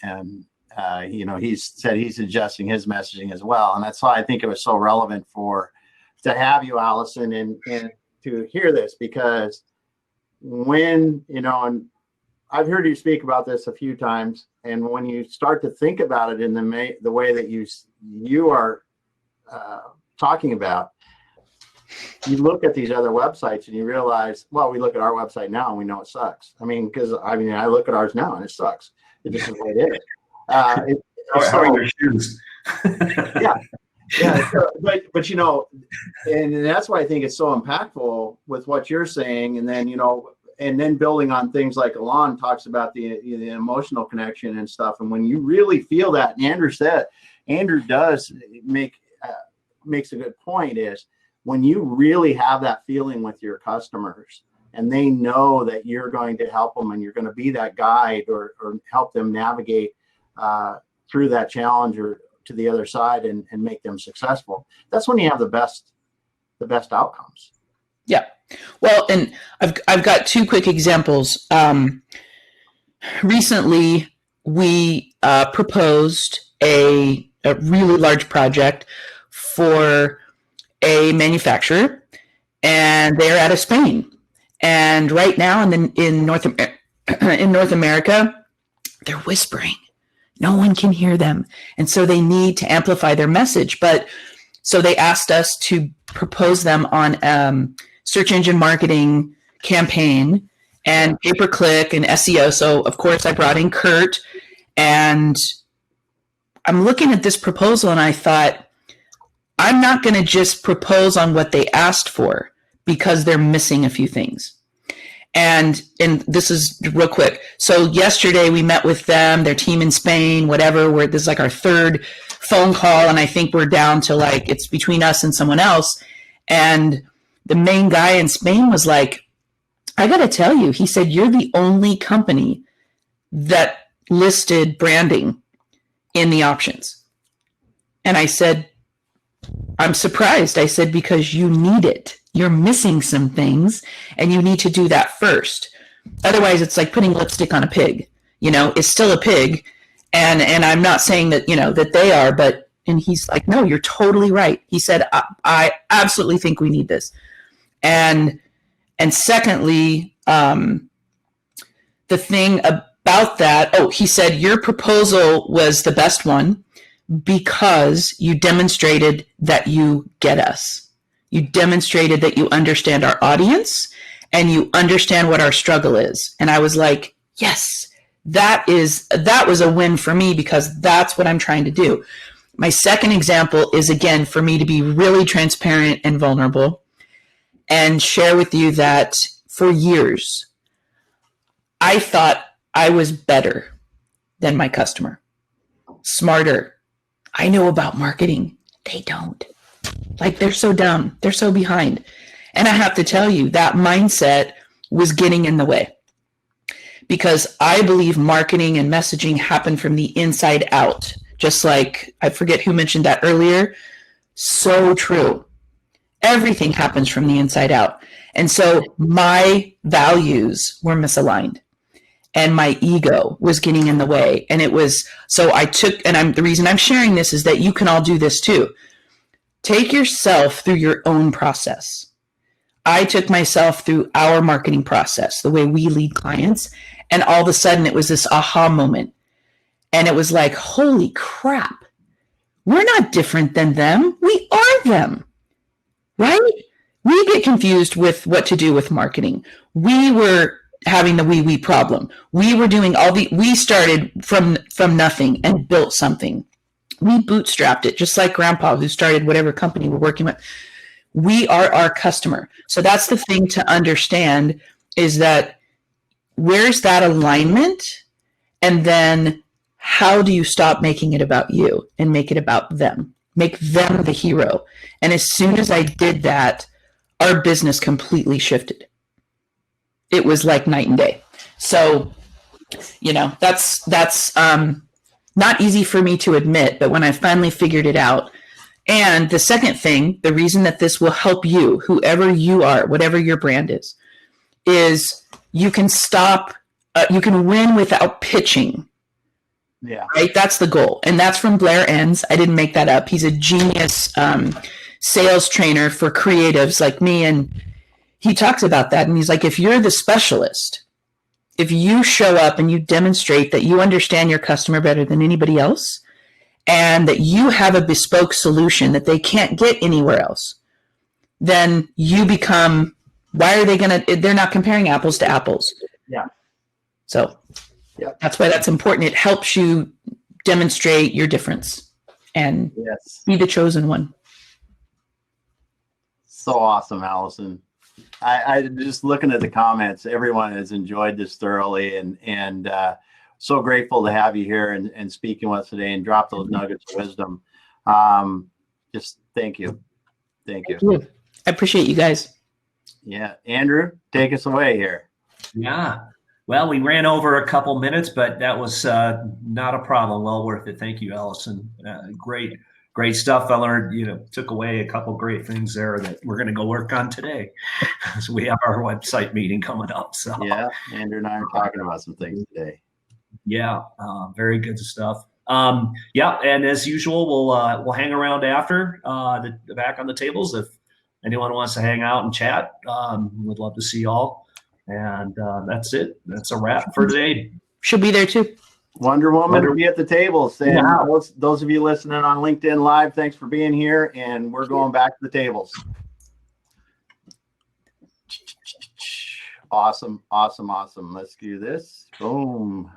he's said he's adjusting his messaging as well. And that's why I think it was so relevant to have you, Allison, and to hear this, because when, and I've heard you speak about this a few times, and when you start to think about it in the way that you are talking about, you look at these other websites and you realize, well, we look at our website now and we know it sucks. I mean, because I look at ours now and it sucks. It just is the way it is. How are your shoes? Yeah. But and that's why I think it's so impactful with what you're saying. And then building on things like Alon talks about the emotional connection and stuff. And when you really feel that, and Andrew does makes a good point, is when you really have that feeling with your customers and they know that you're going to help them and you're going to be that guide or help them navigate through that challenge or to the other side and make them successful, that's when you have the best outcomes. Yeah. Well, and I've got two quick examples. Recently, we proposed a really large project for a manufacturer, and they're out of Spain. And right now in North America, they're whispering. No one can hear them. And so they need to amplify their message. So they asked us to propose them on search engine marketing campaign and pay-per-click and SEO. So of course I brought in Kurt, and I'm looking at this proposal and I thought, I'm not going to just propose on what they asked for because they're missing a few things. And this is real quick. So yesterday we met with them, their team in Spain, whatever. This is like our third phone call, and I think we're down to it's between us and someone else. And the main guy in Spain was like, I got to tell you, he said, you're the only company that listed branding in the options. And I said, I'm surprised. I said, because you need it. You're missing some things and you need to do that first. Otherwise, it's like putting lipstick on a pig. It's still a pig. And I'm not saying that, that they are, and he's like, no, you're totally right. He said, I absolutely think we need this. And secondly, the thing about that, he said, your proposal was the best one because you demonstrated that you get us. You demonstrated that you understand our audience and you understand what our struggle is. And I was like, yes, that was a win for me because that's what I'm trying to do. My second example is, again, for me to be really transparent and vulnerable and share with you that for years, I thought I was better than my customer, smarter. I know about marketing. They don't. They're so dumb. They're so behind. And I have to tell you, that mindset was getting in the way because I believe marketing and messaging happen from the inside out. Just like, I forget who mentioned that earlier. So true. Everything happens from the inside out. And so my values were misaligned and my ego was getting in the way. And it was, so I took, and the reason I'm sharing this is that you can all do this too. Take yourself through your own process. I took myself through our marketing process, the way we lead clients. And all of a sudden it was this aha moment. And it was like, holy crap, we're not different than them. We are them, right? We get confused with what to do with marketing. We were having the we problem. We were doing we started from nothing and built something. We bootstrapped it, just like Grandpa, who started whatever company we're working with. We are our customer. So that's the thing to understand, is that where's that alignment? And then how do you stop making it about you and make it about them? Make them the hero. And as soon as I did that, our business completely shifted. It was like night and day. So, that's not easy for me to admit, but when I finally figured it out. And the second thing, the reason that this will help you, whoever you are, whatever your brand is you can stop, you can win without pitching. Yeah. Right? That's the goal. And that's from Blair Enns. I didn't make that up. He's a genius sales trainer for creatives like me. And he talks about that. And he's like, if you're the specialist, if you show up and you demonstrate that you understand your customer better than anybody else, and that you have a bespoke solution that they can't get anywhere else, then you become, they're not comparing apples to apples. Yeah. So that's why that's important. It helps you demonstrate your difference and be the chosen one. So awesome, Allison. I just looking at the comments, everyone has enjoyed this thoroughly, and so grateful to have you here and speaking with us today and drop those nuggets of wisdom. Just thank you. Thank you. I appreciate you guys. Yeah. Andrew, take us away here. Yeah. Well, we ran over a couple minutes, but that was not a problem. Well worth it. Thank you, Allison. Great stuff. I learned, took away a couple great things there that we're going to go work on today. So we have our website meeting coming up. So yeah, Andrew and I are talking about some things today. Yeah, very good stuff. And as usual, we'll hang around after the back on the tables if anyone wants to hang out and chat. We'd love to see y'all. And that's it. That's a wrap for today. She'll be there too. Wonder Woman will be at the tables. And those of you listening on LinkedIn Live, thanks for being here. And we're going back to the tables. Awesome. Let's do this. Boom.